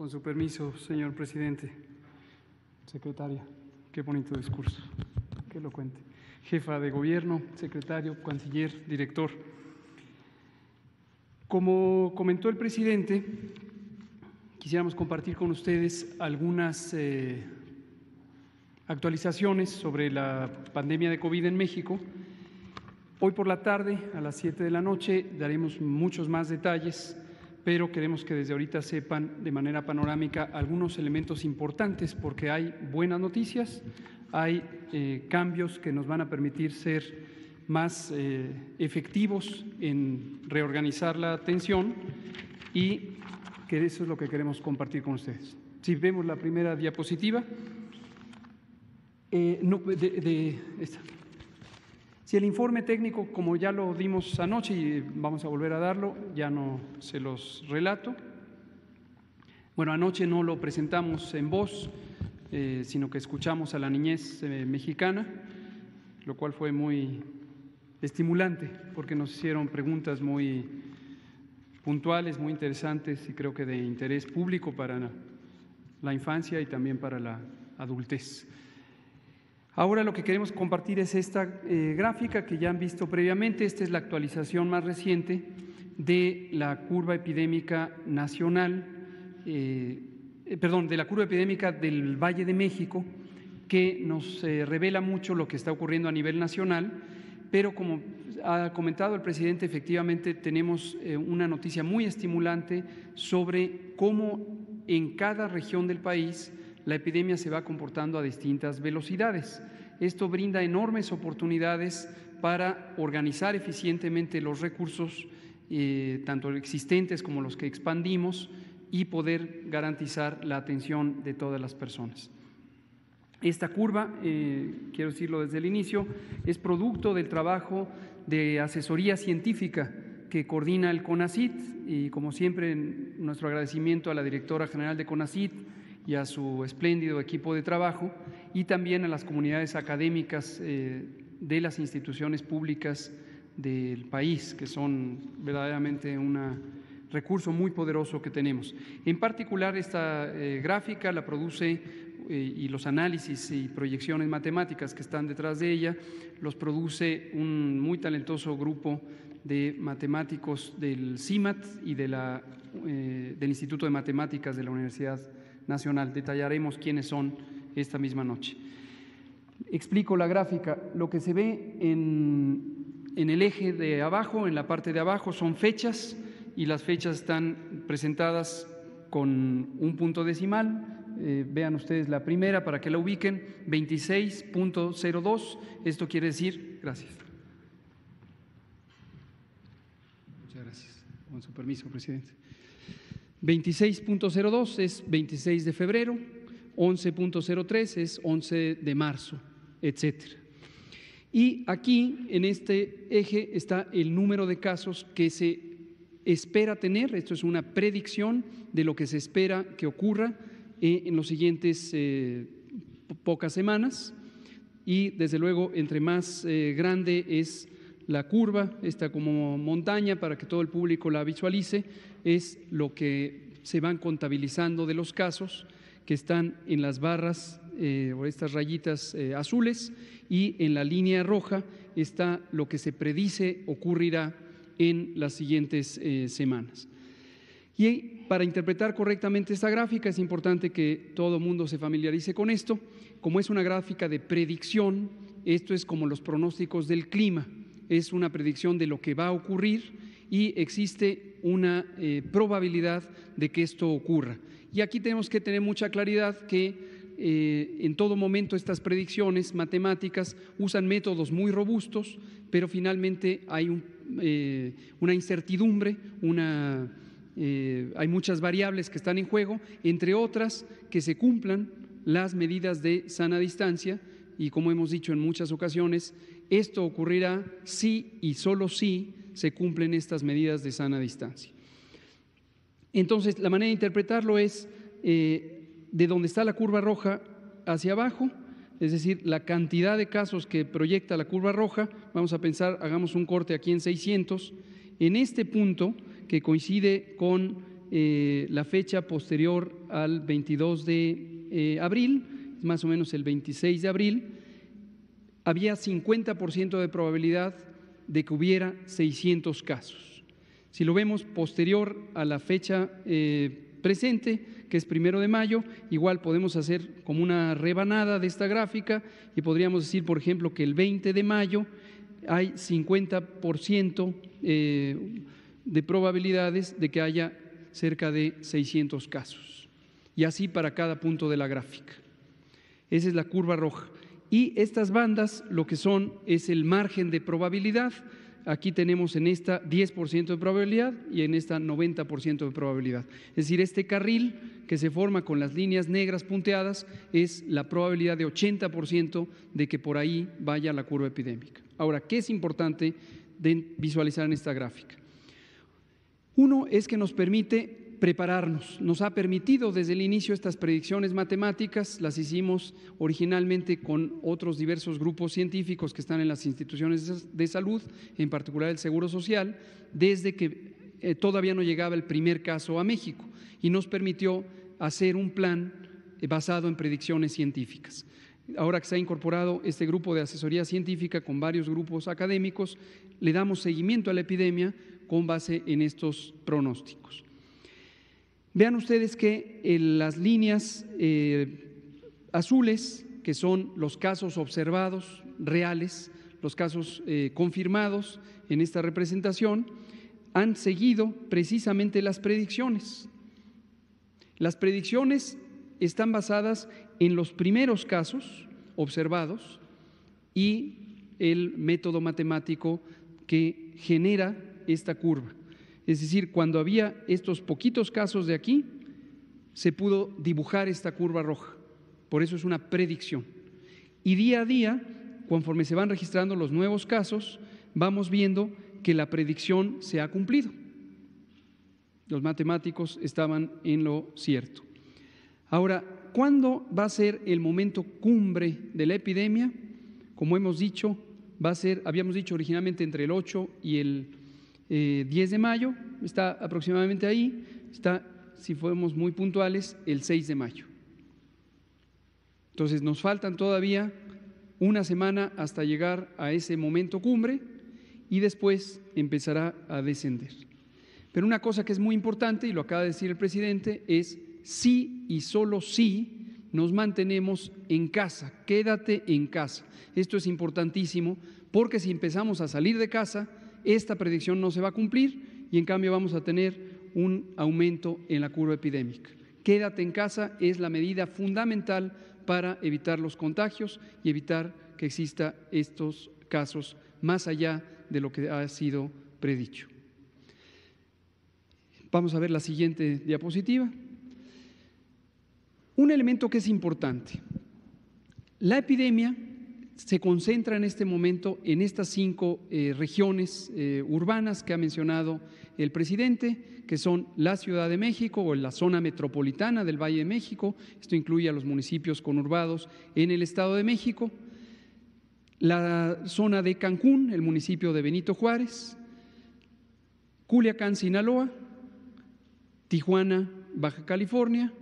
Con su permiso, señor presidente. Secretaria, qué bonito discurso, qué elocuente. Jefa de gobierno, secretario, canciller, director. Como comentó el presidente, quisiéramos compartir con ustedes algunas actualizaciones sobre la pandemia de COVID en México. Hoy por la tarde, a las 7 de la noche, daremos muchos más detalles, pero queremos que desde ahorita sepan de manera panorámica algunos elementos importantes, porque hay buenas noticias, hay cambios que nos van a permitir ser más efectivos en reorganizar la atención y que eso es lo que queremos compartir con ustedes. Si vemos la primera diapositiva, esta. Si el informe técnico, como ya lo dimos anoche y vamos a volver a darlo, ya no se los relato. Bueno, anoche no lo presentamos en voz, sino que escuchamos a la niñez mexicana, lo cual fue muy estimulante porque nos hicieron preguntas muy puntuales, muy interesantes y creo que de interés público para la infancia y también para la adultez. Ahora lo que queremos compartir es esta gráfica que ya han visto previamente. Esta es la actualización más reciente de la curva epidémica nacional, de la curva epidémica del Valle de México, que nos revela mucho lo que está ocurriendo a nivel nacional, pero como ha comentado el presidente, efectivamente tenemos una noticia muy estimulante sobre cómo en cada región del país la epidemia se va comportando a distintas velocidades. Esto brinda enormes oportunidades para organizar eficientemente los recursos, tanto existentes como los que expandimos, y poder garantizar la atención de todas las personas. Esta curva, quiero decirlo desde el inicio, es producto del trabajo de asesoría científica que coordina el CONACYT y, como siempre, nuestro agradecimiento a la directora general de CONACYT y a su espléndido equipo de trabajo, y también a las comunidades académicas de las instituciones públicas del país, que son verdaderamente un recurso muy poderoso que tenemos. En particular, esta gráfica la produce y los análisis y proyecciones matemáticas que están detrás de ella los produce un muy talentoso grupo de matemáticos del CIMAT y del Instituto de Matemáticas de la Universidad Nacional. Detallaremos quiénes son esta misma noche. Explico la gráfica. Lo que se ve en el eje de abajo, en la parte de abajo, son fechas, y las fechas están presentadas con un punto decimal. Vean ustedes la primera para que la ubiquen, 26.02. Esto quiere decir, gracias. Muchas gracias. Con su permiso, presidente. 26.02 es 26 de febrero, 11.03 es 11 de marzo, etcétera. Y aquí, en este eje, está el número de casos que se espera tener. Esto es una predicción de lo que se espera que ocurra en los siguientes pocas semanas, y desde luego entre más grande es la curva, esta como montaña para que todo el público la visualice, es lo que se van contabilizando de los casos que están en las barras o estas rayitas azules, y en la línea roja está lo que se predice ocurrirá en las siguientes semanas. Y para interpretar correctamente esta gráfica es importante que todo el mundo se familiarice con esto. Como es una gráfica de predicción, esto es como los pronósticos del clima, es una predicción de lo que va a ocurrir y existe una probabilidad de que esto ocurra. Y aquí tenemos que tener mucha claridad que en todo momento estas predicciones matemáticas usan métodos muy robustos, pero finalmente hay una incertidumbre, hay muchas variables que están en juego, entre otras que se cumplan las medidas de sana distancia, y como hemos dicho en muchas ocasiones, esto ocurrirá si y solo si se cumplen estas medidas de sana distancia. Entonces, la manera de interpretarlo es de donde está la curva roja hacia abajo, es decir, la cantidad de casos que proyecta la curva roja. Vamos a pensar, hagamos un corte aquí en 600, en este punto que coincide con la fecha posterior al 22 de abril, más o menos el 26 de abril, había 50% de probabilidad de que hubiera 600 casos. Si lo vemos posterior a la fecha presente, que es 1 de mayo, igual podemos hacer como una rebanada de esta gráfica y podríamos decir, por ejemplo, que el 20 de mayo hay 50% de probabilidades de que haya cerca de 600 casos. Y así para cada punto de la gráfica. Esa es la curva roja. Y estas bandas lo que son es el margen de probabilidad. Aquí tenemos en esta 10% de probabilidad y en esta 90% de probabilidad. Es decir, este carril que se forma con las líneas negras punteadas es la probabilidad de 80% de que por ahí vaya la curva epidémica. Ahora, ¿qué es importante de visualizar en esta gráfica? Uno es que nos permite prepararnos, nos ha permitido desde el inicio estas predicciones matemáticas, las hicimos originalmente con otros diversos grupos científicos que están en las instituciones de salud, en particular el Seguro Social, desde que todavía no llegaba el primer caso a México y nos permitió hacer un plan basado en predicciones científicas. Ahora que se ha incorporado este grupo de asesoría científica con varios grupos académicos, le damos seguimiento a la epidemia con base en estos pronósticos. Vean ustedes que las líneas azules, que son los casos observados reales, los casos confirmados en esta representación, han seguido precisamente las predicciones. Las predicciones están basadas en los primeros casos observados y el método matemático que genera esta curva. Es decir, cuando había estos poquitos casos de aquí, se pudo dibujar esta curva roja. Por eso es una predicción. Y día a día, conforme se van registrando los nuevos casos, vamos viendo que la predicción se ha cumplido. Los matemáticos estaban en lo cierto. Ahora, ¿cuándo va a ser el momento cumbre de la epidemia? Como hemos dicho, va a ser, habíamos dicho originalmente entre el 8 y el 10 de mayo, está aproximadamente ahí, está, si fuéramos muy puntuales, el 6 de mayo. Entonces nos faltan todavía una semana hasta llegar a ese momento cumbre y después empezará a descender. Pero una cosa que es muy importante, y lo acaba de decir el presidente, es sí y solo sí nos mantenemos en casa, quédate en casa. Esto es importantísimo porque si empezamos a salir de casa, esta predicción no se va a cumplir y en cambio vamos a tener un aumento en la curva epidémica. Quédate en casa es la medida fundamental para evitar los contagios y evitar que exista estos casos más allá de lo que ha sido predicho. Vamos a ver la siguiente diapositiva. Un elemento que es importante. La epidemia se concentra en este momento en estas 5 regiones urbanas que ha mencionado el presidente, que son la Ciudad de México o la zona metropolitana del Valle de México, esto incluye a los municipios conurbados en el Estado de México, la zona de Cancún, el municipio de Benito Juárez, Culiacán, Sinaloa, Tijuana, Baja California,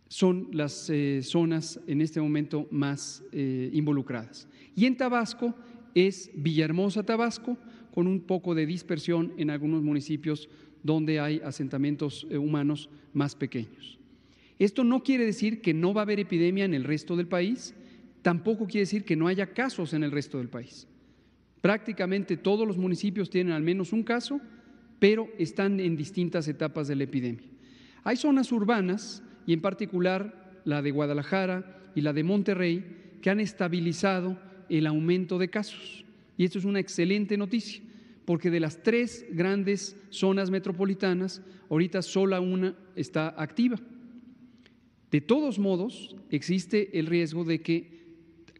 son las zonas en este momento más involucradas. Y en Tabasco es Villahermosa, Tabasco, con un poco de dispersión en algunos municipios donde hay asentamientos humanos más pequeños. Esto no quiere decir que no va a haber epidemia en el resto del país, tampoco quiere decir que no haya casos en el resto del país. Prácticamente todos los municipios tienen al menos un caso, pero están en distintas etapas de la epidemia. Hay zonas urbanas, y en particular la de Guadalajara y la de Monterrey, que han estabilizado el aumento de casos. Y esto es una excelente noticia, porque de las 3 grandes zonas metropolitanas, ahorita sola una está activa. De todos modos, existe el riesgo de que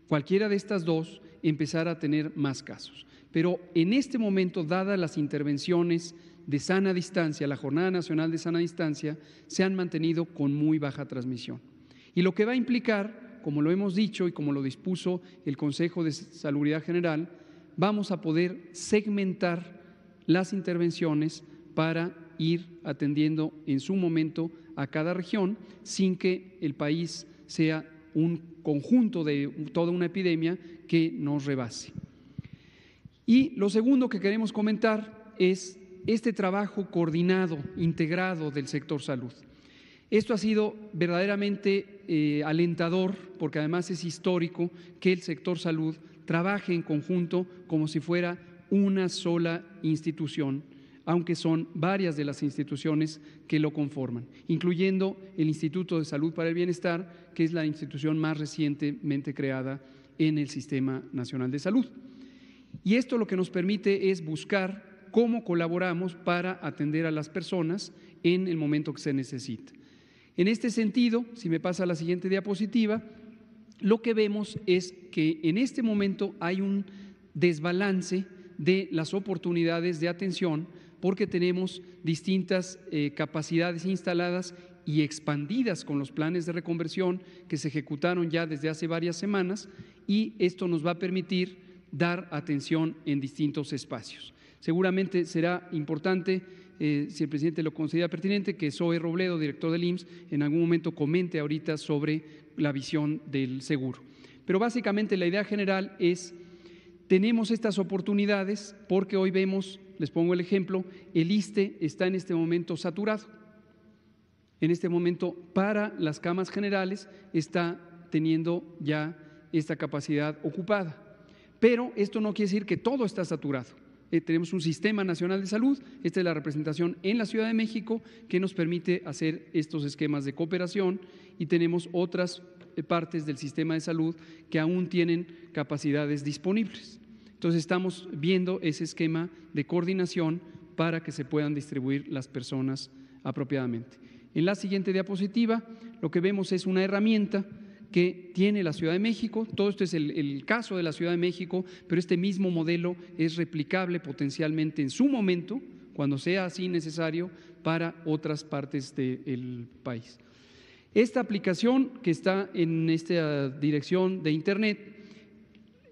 cualquiera de estas 2 empezara a tener más casos. Pero en este momento, dadas las intervenciones de sana distancia, la Jornada Nacional de Sana Distancia, se han mantenido con muy baja transmisión. Y lo que va a implicar, como lo hemos dicho y como lo dispuso el Consejo de Salubridad General, vamos a poder segmentar las intervenciones para ir atendiendo en su momento a cada región sin que el país sea un conjunto de toda una epidemia que nos rebase. Y lo segundo que queremos comentar es este trabajo coordinado, integrado del sector salud. Esto ha sido verdaderamente alentador, porque además es histórico que el sector salud trabaje en conjunto como si fuera una sola institución, aunque son varias de las instituciones que lo conforman, incluyendo el Instituto de Salud para el Bienestar, que es la institución más recientemente creada en el Sistema Nacional de Salud. Y esto lo que nos permite es buscar cómo colaboramos para atender a las personas en el momento que se necesita. En este sentido, si me pasa a la siguiente diapositiva, lo que vemos es que en este momento hay un desbalance de las oportunidades de atención porque tenemos distintas capacidades instaladas y expandidas con los planes de reconversión que se ejecutaron ya desde hace varias semanas, y esto nos va a permitir dar atención en distintos espacios. Seguramente será importante, si el presidente lo considera pertinente, que Zoe Robledo, director del IMSS, en algún momento comente ahorita sobre la visión del seguro. Pero básicamente la idea general es, tenemos estas oportunidades porque hoy vemos, les pongo el ejemplo, el ISSSTE está en este momento saturado. En este momento, para las camas generales, está teniendo ya esta capacidad ocupada. Pero esto no quiere decir que todo está saturado. Tenemos un Sistema Nacional de Salud, esta es la representación en la Ciudad de México, que nos permite hacer estos esquemas de cooperación, y tenemos otras partes del sistema de salud que aún tienen capacidades disponibles. Entonces estamos viendo ese esquema de coordinación para que se puedan distribuir las personas apropiadamente. En la siguiente diapositiva lo que vemos es una herramienta que tiene la Ciudad de México. Todo esto es el caso de la Ciudad de México, pero este mismo modelo es replicable potencialmente en su momento, cuando sea así necesario, para otras partes del país. Esta aplicación que está en esta dirección de Internet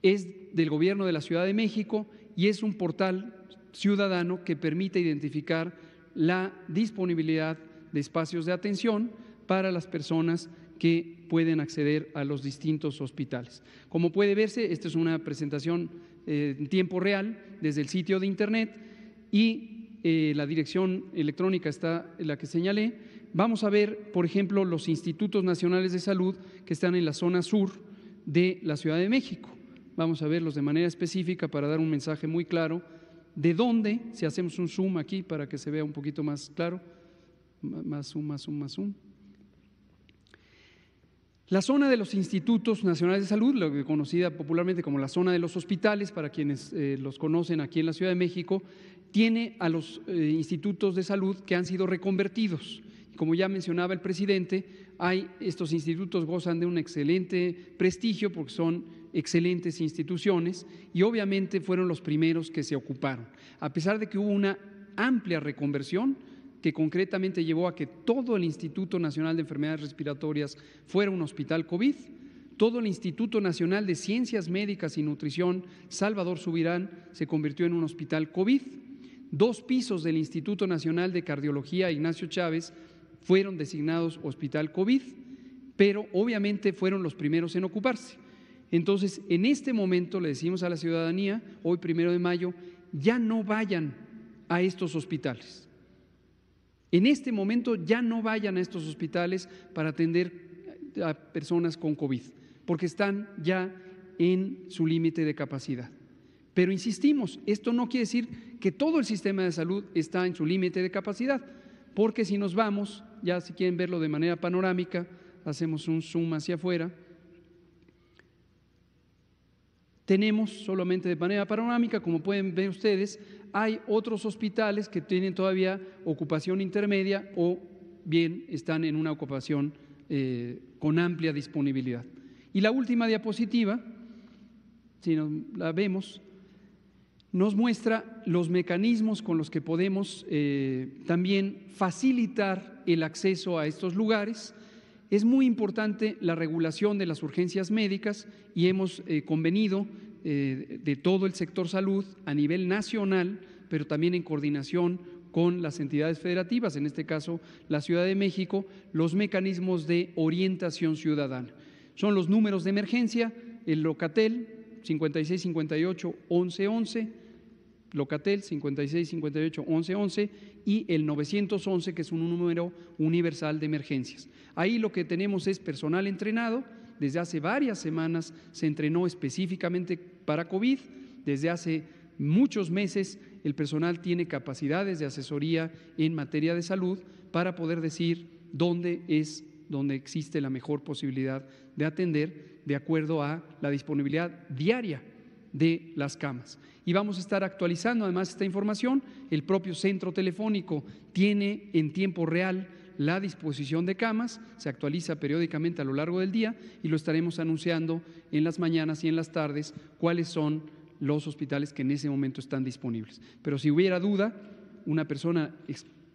es del Gobierno de la Ciudad de México y es un portal ciudadano que permite identificar la disponibilidad de espacios de atención para las personas que pueden acceder a los distintos hospitales. Como puede verse, esta es una presentación en tiempo real desde el sitio de Internet, y la dirección electrónica está en la que señalé. Vamos a ver, por ejemplo, los institutos nacionales de salud que están en la zona sur de la Ciudad de México. Vamos a verlos de manera específica para dar un mensaje muy claro de dónde, si hacemos un zoom aquí para que se vea un poquito más claro, más zoom, más zoom, más zoom. La zona de los institutos nacionales de salud, lo que conocida popularmente como la zona de los hospitales, para quienes los conocen aquí en la Ciudad de México, tiene a los institutos de salud que han sido reconvertidos. Como ya mencionaba el presidente, estos institutos gozan de un excelente prestigio porque son excelentes instituciones y obviamente fueron los primeros que se ocuparon. A pesar de que hubo una amplia reconversión, que concretamente llevó a que todo el Instituto Nacional de Enfermedades Respiratorias fuera un hospital COVID, todo el Instituto Nacional de Ciencias Médicas y Nutrición Salvador Subirán se convirtió en un hospital COVID, 2 pisos del Instituto Nacional de Cardiología Ignacio Chávez fueron designados hospital COVID, pero obviamente fueron los primeros en ocuparse. Entonces, en este momento le decimos a la ciudadanía, hoy 1 de mayo, ya no vayan a estos hospitales. En este momento ya no vayan a estos hospitales para atender a personas con COVID, porque están ya en su límite de capacidad. Pero insistimos, esto no quiere decir que todo el sistema de salud está en su límite de capacidad, porque si nos vamos, ya si quieren verlo de manera panorámica, hacemos un zoom hacia afuera. Tenemos solamente de manera panorámica, como pueden ver ustedes, hay otros hospitales que tienen todavía ocupación intermedia o bien están en una ocupación con amplia disponibilidad. Y la última diapositiva, si la vemos, nos muestra los mecanismos con los que podemos también facilitar el acceso a estos lugares. Es muy importante la regulación de las urgencias médicas y hemos convenido de todo el sector salud a nivel nacional, pero también en coordinación con las entidades federativas, en este caso la Ciudad de México, los mecanismos de orientación ciudadana. Son los números de emergencia, el Locatel 5658-1111, Locatel 5658-1111 y el 911, que es un número universal de emergencias. Ahí lo que tenemos es personal entrenado. Desde hace varias semanas se entrenó específicamente para COVID. Desde hace muchos meses el personal tiene capacidades de asesoría en materia de salud para poder decir dónde existe la mejor posibilidad de atender de acuerdo a la disponibilidad diaria de las camas. Y vamos a estar actualizando además esta información. El propio centro telefónico tiene en tiempo real la disposición de camas, se actualiza periódicamente a lo largo del día y lo estaremos anunciando en las mañanas y en las tardes cuáles son los hospitales que en ese momento están disponibles. Pero si hubiera duda, una persona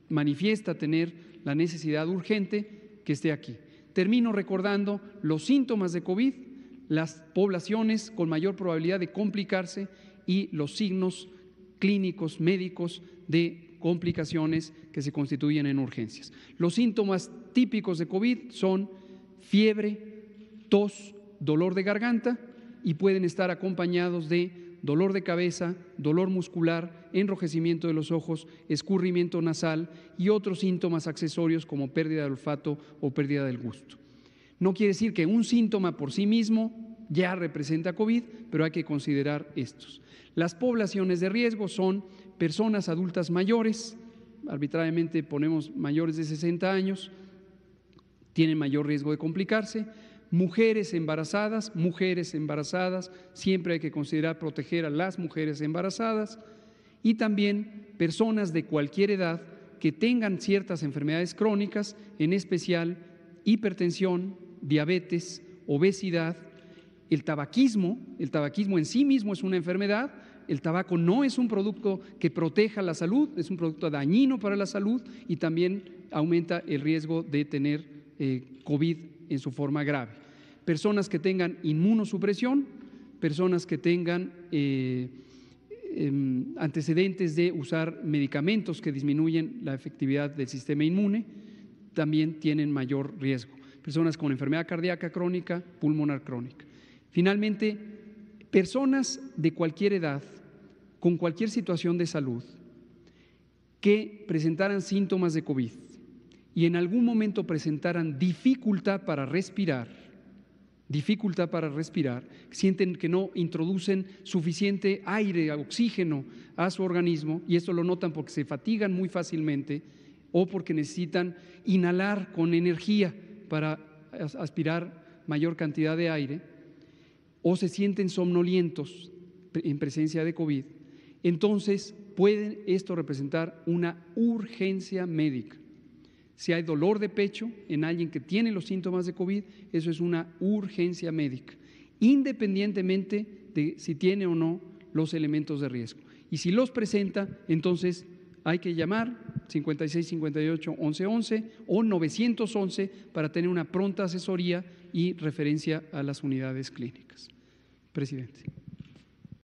manifiesta tener la necesidad urgente, que esté aquí. Termino recordando los síntomas de COVID, las poblaciones con mayor probabilidad de complicarse y los signos clínicos médicos de complicaciones que se constituyen en urgencias. Los síntomas típicos de COVID son fiebre, tos, dolor de garganta y pueden estar acompañados de dolor de cabeza, dolor muscular, enrojecimiento de los ojos, escurrimiento nasal y otros síntomas accesorios como pérdida de olfato o pérdida del gusto. No quiere decir que un síntoma por sí mismo ya representa COVID, pero hay que considerar estos. Las poblaciones de riesgo son personas adultas mayores, arbitrariamente ponemos mayores de 60 años, tienen mayor riesgo de complicarse. Mujeres embarazadas, siempre hay que considerar proteger a las mujeres embarazadas y también personas de cualquier edad que tengan ciertas enfermedades crónicas, en especial hipertensión, diabetes, obesidad, el tabaquismo en sí mismo es una enfermedad. El tabaco no es un producto que proteja la salud, es un producto dañino para la salud y también aumenta el riesgo de tener COVID en su forma grave. Personas que tengan inmunosupresión, personas que tengan antecedentes de usar medicamentos que disminuyen la efectividad del sistema inmune, también tienen mayor riesgo. Personas con enfermedad cardíaca crónica, pulmonar crónica. Finalmente, personas de cualquier edad, con cualquier situación de salud, que presentaran síntomas de COVID y en algún momento presentaran dificultad para respirar, sienten que no introducen suficiente aire, oxígeno a su organismo, y esto lo notan porque se fatigan muy fácilmente o porque necesitan inhalar con energía para aspirar mayor cantidad de aire, o se sienten somnolientos en presencia de COVID, entonces puede esto representar una urgencia médica. Si hay dolor de pecho en alguien que tiene los síntomas de COVID, eso es una urgencia médica, independientemente de si tiene o no los elementos de riesgo. Y si los presenta, entonces hay que llamar 5658-1111 o 911 para tener una pronta asesoría y referencia a las unidades clínicas. Presidente.